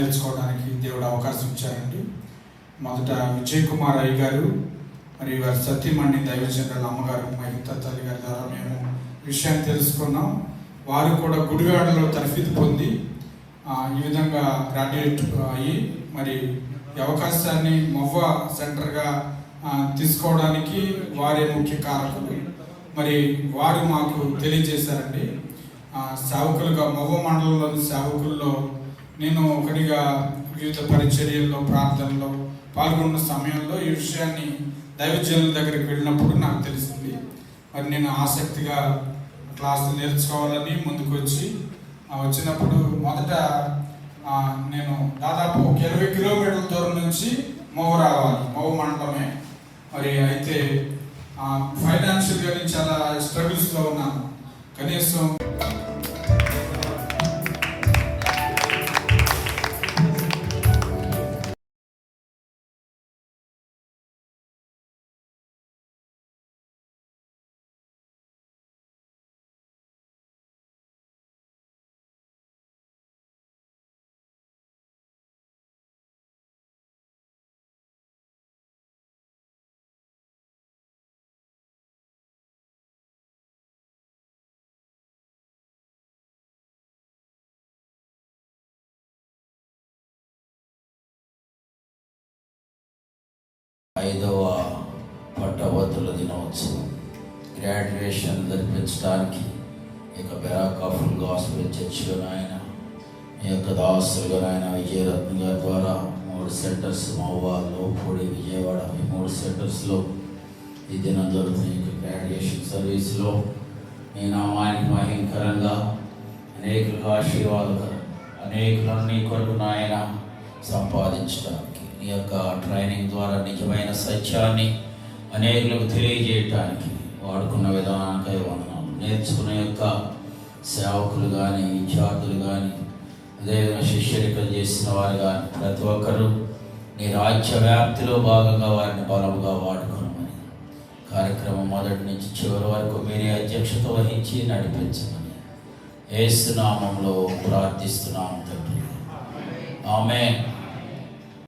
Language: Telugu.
నేర్చుకోవడానికి దేవుడు అవకాశం ఇచ్చారండి. మొదట విజయ్ కుమార్ అయ్య గారు మరి వారి సతీమణి దైవజనుల అమ్మగారు మహిత తల్లి గారి ద్వారా మేము విషయాన్ని తెలుసుకున్నాం. వారు కూడా గుడివాడలో తరఫీదు పొంది ఈ విధంగా గ్రాడ్యుయేట్ అయ్యి మరి ఈ అవకాశాన్ని మొవ్వ సెంటర్గా తీసుకోవడానికి వారే ముఖ్య కారకులు. మరి వారు మాకు తెలియజేశారండి. సేవకులుగా మొవ్వ మండలంలోని సేవకుల్లో నేను ఒకటిగా వివిధ పరిచర్యల్లో ప్రార్థనలో పాల్గొన్న సమయంలో ఈ విషయాన్ని దైవజనుల దగ్గరికి వెళ్ళినప్పుడు నాకు తెలిసింది. మరి నేను ఆసక్తిగా క్లాసులు నేర్చుకోవాలని ముందుకు వచ్చినప్పుడు మొదట నేను దాదాపు 20 కిలోమీటర్ల దూరం నుంచి మొవ్వ రావాలి, మొవ్వ మండలమే. మరి అయితే ఫైనాన్షియల్గా నేను చాలా స్ట్రగుల్స్లో ఉన్నాను. కనీసం ఐదవ పట్టభద్రుల దినోత్సవం గ్రాడ్యుయేషన్ జరిపించడానికి ఇక బెరాకాఫుల్ గాస్పెల్ చర్చిలో నాయన ఈ యొక్క దాసులుగా నాయన విజయరత్న గారి ద్వారా 3 సెంటర్స్ మవ్వ, లోపూడి, విజయవాడ ఈ 3 సెంటర్స్లో ఈ దినం జరుగుతున్న ఈ గ్రాడ్యుయేషన్ సర్వీస్లో మీ నామానికి మహిమకరంగా అనేకులకు ఆశీర్వాదకరం అనేకులను నీ కొరకు నాయన సంపాదించడానికి ఈ యొక్క ట్రైనింగ్ ద్వారా నిజమైన సత్యాన్ని అనేకులకు తెలియజేయటానికి వాడుకున్న విధానానికై వందనాలు. నేర్చుకునే యొక్క సేవకులు కానీ విద్యార్థులు కానీ అదేవిధంగా శిష్యరికలు చేసిన వారు కానీ ప్రతి ఒక్కరూ నీ రాజ్య వ్యాప్తిలో భాగంగా వారిని బలముగా వాడుకోమని కార్యక్రమం మొదటి నుంచి చివరి వరకు మీరే అధ్యక్షత వహించి నడిపించమని యేసు నామములో ప్రార్థిస్తున్నాము తండ్రి. ఆమేన్.